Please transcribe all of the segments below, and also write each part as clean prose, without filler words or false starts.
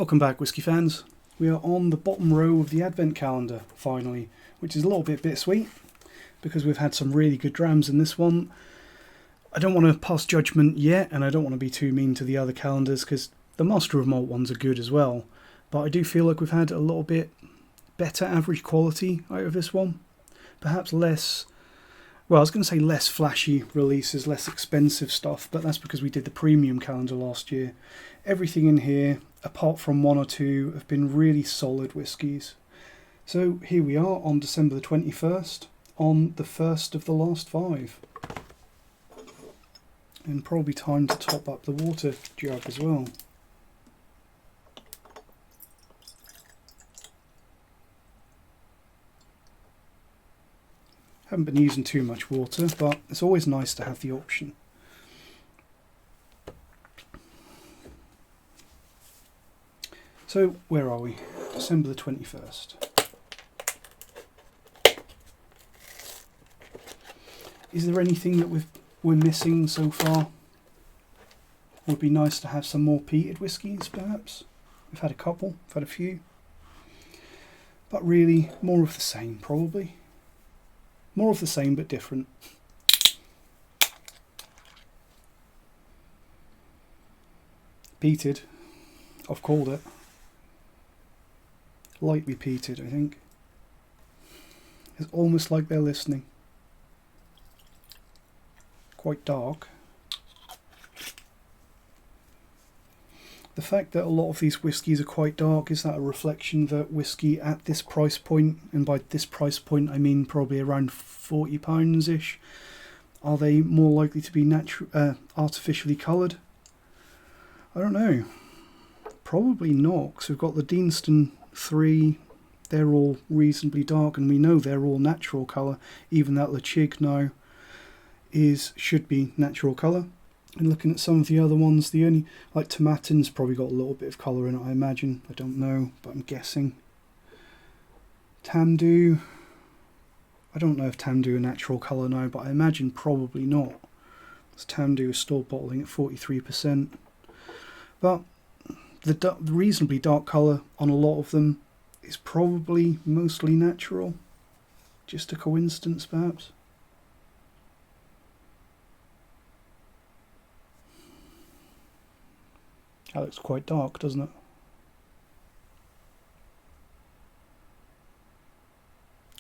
Welcome back, whisky fans. We are on the bottom row of the Advent calendar, finally, which is a little bit bittersweet because we've had some really good drams in this one. I don't want to pass judgment yet, and I don't want to be too mean to the other calendars because the Master of Malt ones are good as well, but I do feel like we've had a little bit better average quality out of this one. Perhaps less, well, I was going to say less flashy releases, less expensive stuff, but that's because we did the premium calendar last year. Everything in here, apart from one or two, have been really solid whiskies. So here we are on December the 21st, on the first of the last 5. And probably time to top up the water jug as well. Haven't been using too much water, but it's always nice to have the option. So, where are we? December the 21st. Is there anything that we're missing so far? Would be nice to have some more peated whiskies, perhaps. We've had a couple, we've had a few. But really, more of the same, probably. More of the same, but different. Peated. I've called it. Lightly peated, I think. It's almost like they're listening. Quite dark. The fact that a lot of these whiskies are quite dark, is that a reflection that whiskey at this price point, and by this price point I mean probably around £40-ish, are they more likely to be artificially coloured? I don't know. Probably not, because we've got the Deanston 3, they're all reasonably dark, and we know they're all natural colour. Even that Ledaig now should be natural colour. And looking at some of the other ones, the only, like Tomatin's probably got a little bit of colour in it, I imagine. I don't know, but I'm guessing. Tamdhu, I don't know if Tamdhu are natural colour now, but I imagine probably not, because Tamdhu is still bottling at 43%. But the reasonably dark colour on a lot of them is probably mostly natural. Just a coincidence, perhaps. That looks quite dark, doesn't it?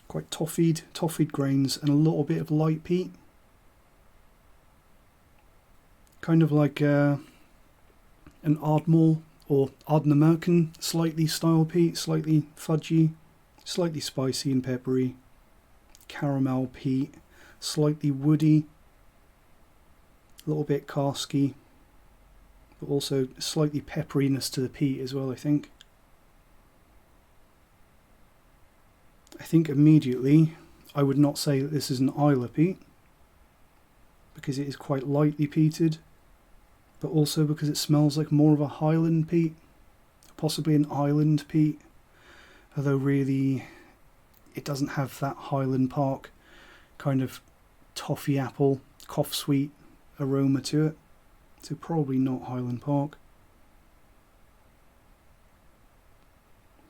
Quite toffeed grains and a little bit of light peat. Kind of like an Ardmore or Ardnamurchan slightly style peat, slightly fudgy, slightly spicy and peppery. Caramel peat, slightly woody, a little bit casky, but also slightly pepperiness to the peat as well, I think. I think immediately I would not say that this is an Isla peat, because it is quite lightly peated, but also because it smells like more of a Highland peat, possibly an Island peat, although really it doesn't have that Highland Park kind of toffee apple, cough sweet aroma to it. So probably not Highland Park.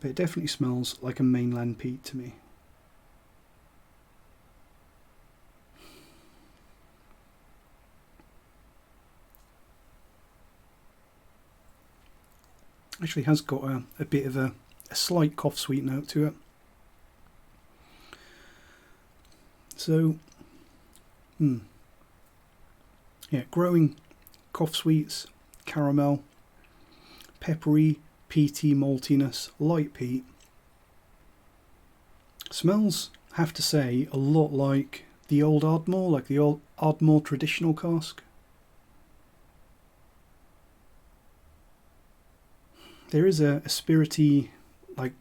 But it definitely smells like a mainland peat to me. Actually has got a bit of a slight cough sweet note to it. So, yeah, growing cough sweets, caramel, peppery, peaty maltiness, light peat. Smells, have to say, a lot like the old Ardmore, like the old Ardmore traditional cask. There is a spirity, like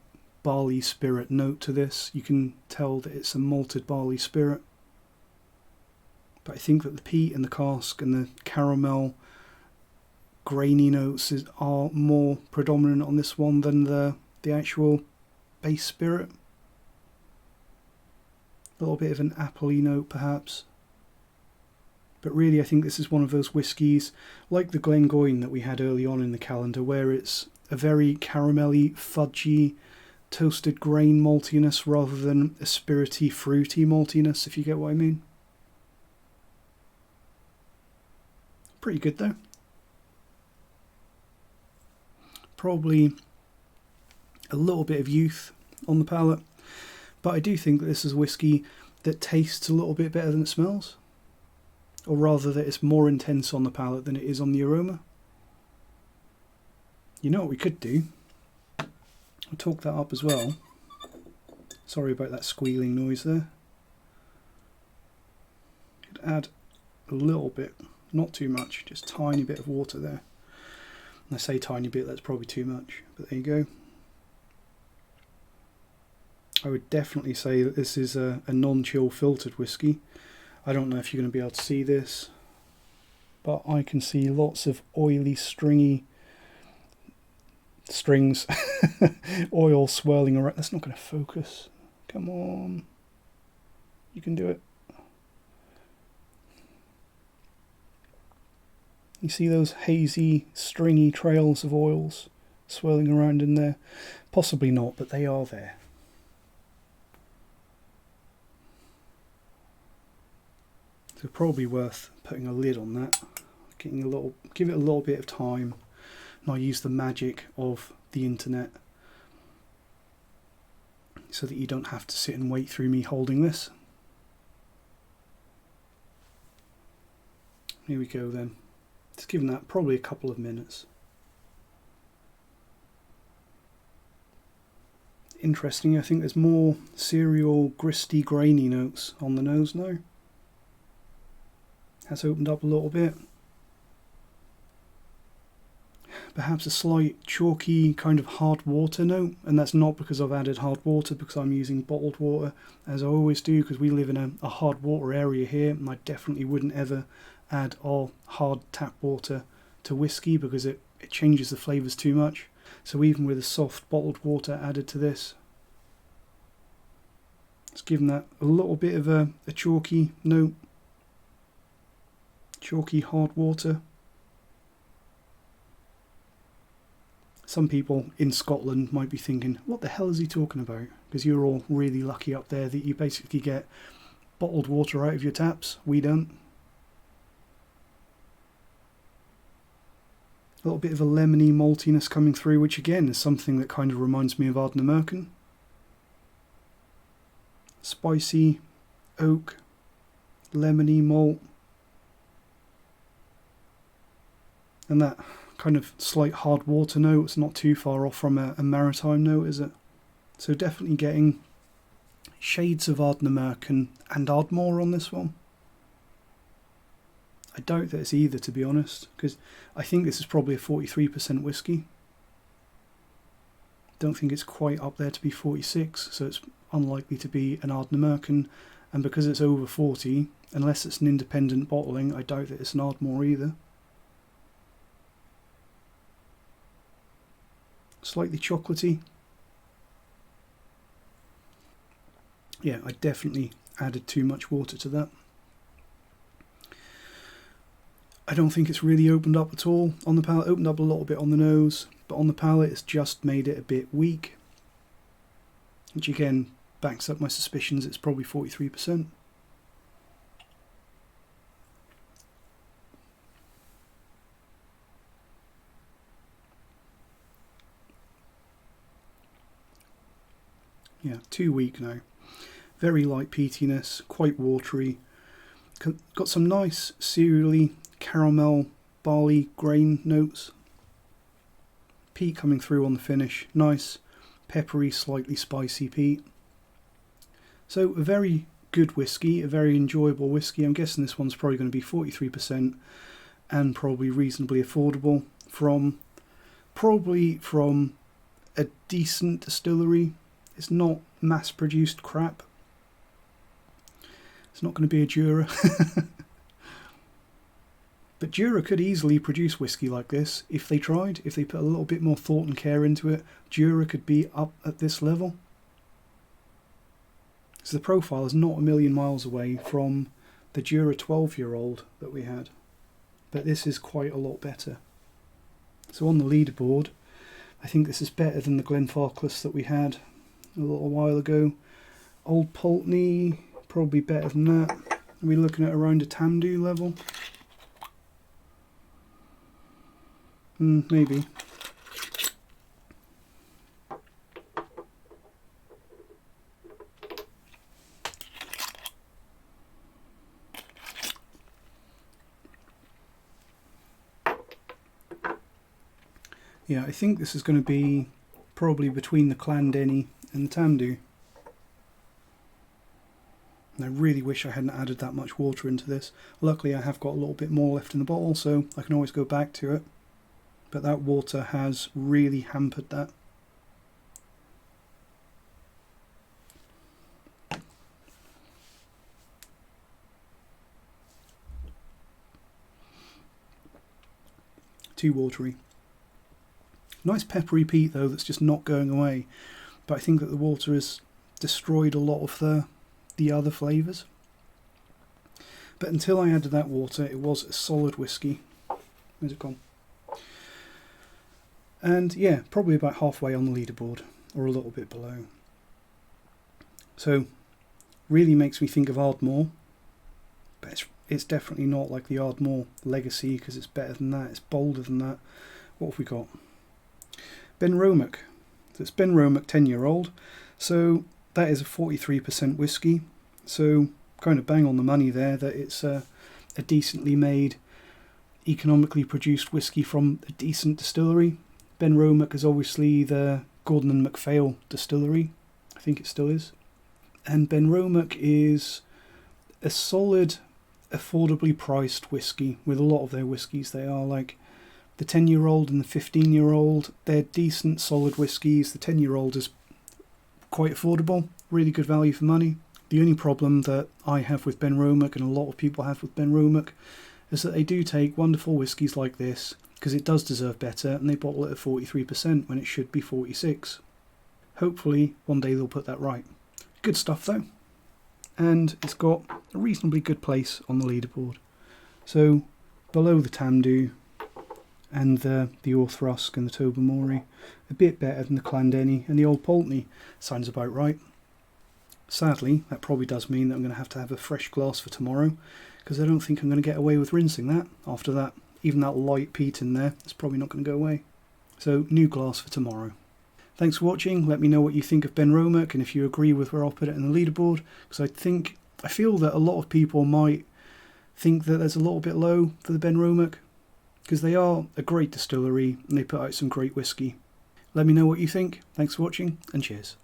barley spirit note to this. You can tell that it's a malted barley spirit. But I think that the peat and the cask and the caramel grainy notes are more predominant on this one than the actual base spirit. A little bit of an appley note perhaps. But really I think this is one of those whiskies like the Glengoyne that we had early on in the calendar, where it's a very caramelly, fudgy, toasted grain maltiness rather than a spirity, fruity maltiness, if you get what I mean. Pretty good though. Probably a little bit of youth on the palate, but I do think that this is a whiskey that tastes a little bit better than it smells, or rather that it's more intense on the palate than it is on the aroma. You know what we could do? I'll talk that up as well. Sorry about that squealing noise there. Could add a little bit, not too much, just a tiny bit of water there. And I say tiny bit, that's probably too much, but there you go. I would definitely say that this is a non-chill filtered whiskey. I don't know if you're going to be able to see this, but I can see lots of oily, stringy strings, oil swirling around. That's not going to focus. Come on. You can do it. You see those hazy, stringy trails of oils swirling around in there? Possibly not, but they are there. So probably worth putting a lid on that, give it a little bit of time, and I'll use the magic of the internet so that you don't have to sit and wait through me holding this. Here we go then. Just giving that probably a couple of minutes. Interesting, I think there's more cereal, gristy, grainy notes on the nose now. Has opened up a little bit. Perhaps a slight chalky kind of hard water note, and that's not because I've added hard water, because I'm using bottled water as I always do, because we live in a hard water area here, and I definitely wouldn't ever add all hard tap water to whiskey because it changes the flavours too much. So even with a soft bottled water added to this, it's given that a little bit of a chalky note. Chalky hard water. Some people in Scotland might be thinking, what the hell is he talking about? Because you're all really lucky up there that you basically get bottled water out of your taps. We don't. A little bit of a lemony maltiness coming through, which again is something that kind of reminds me of Ardnamurchan. Spicy, oak, lemony malt. And that kind of slight hard water note, it's not too far off from a maritime note, is it? So definitely getting shades of Ardnamurchan and Ardmore on this one. I doubt that it's either, to be honest, because I think this is probably a 43% whiskey. Don't think it's quite up there to be 46, so it's unlikely to be an Ardnamurchan, and because it's over 40, unless it's an independent bottling, I doubt that it's an Ardmore either. Slightly chocolatey. Yeah, I definitely added too much water to that. I don't think it's really opened up at all on the palate. Opened up a little bit on the nose, but on the palate it's just made it a bit weak, which again backs up my suspicions it's probably 43%. Yeah, too weak now. Very light peatiness, quite watery. Got some nice cereally, caramel, barley, grain notes. Peat coming through on the finish. Nice, peppery, slightly spicy peat. So a very good whiskey, a very enjoyable whiskey. I'm guessing this one's probably going to be 43% and probably reasonably affordable probably from a decent distillery. It's not mass-produced crap. It's not going to be a Jura. But Jura could easily produce whiskey like this if they tried. If they put a little bit more thought and care into it, Jura could be up at this level. So the profile is not a million miles away from the Jura 12-year-old that we had. But this is quite a lot better. So on the leaderboard, I think this is better than the Glenfarclas that we had a little while ago. Old Pulteney, probably better than that. Are we looking at around a Tamdhu level? Maybe. Yeah, I think this is going to be probably between the Denny and the Tamdhu. And I really wish I hadn't added that much water into this. Luckily I have got a little bit more left in the bottle, so I can always go back to it. But that water has really hampered that. Too watery. Nice peppery peat though that's just not going away, but I think that the water has destroyed a lot of the other flavours. But until I added that water, it was a solid whiskey. Where's it gone? And yeah, probably about halfway on the leaderboard, or a little bit below. So, really makes me think of Ardmore, but it's definitely not like the Ardmore Legacy, because it's better than that, it's bolder than that. What have we got? Benromach. So it's Benromach 10-year-old. So that is a 43% whiskey. So kind of bang on the money there that it's a decently made, economically produced whiskey from a decent distillery. Benromach is obviously the Gordon and MacPhail distillery. I think it still is. And Benromach is a solid, affordably priced whiskey. With a lot of their whiskies, they are like the 10-year-old and the 15-year-old. They're decent, solid whiskies. The 10-year-old is quite affordable, really good value for money. The only problem that I have with Benromach, and a lot of people have with Benromach, is that they do take wonderful whiskies like this, because it does deserve better, and they bottle it at 43% when it should be 46%. Hopefully one day they'll put that right. Good stuff though, and it's got a reasonably good place on the leaderboard. So below the Tamdhu and the Auchroisk and the Tobermory, a bit better than the Denny and the old Pulteney. Sounds about right. Sadly, that probably does mean that I'm going to have a fresh glass for tomorrow, because I don't think I'm going to get away with rinsing that after that. Even that light peat in there, it's probably not going to go away. So, new glass for tomorrow. Thanks for watching. Let me know what you think of Benromach and if you agree with where I'll put it in the leaderboard, because I feel that a lot of people might think that there's a little bit low for the Benromach, because they are a great distillery and they put out some great whiskey. Let me know what you think. Thanks for watching, and cheers.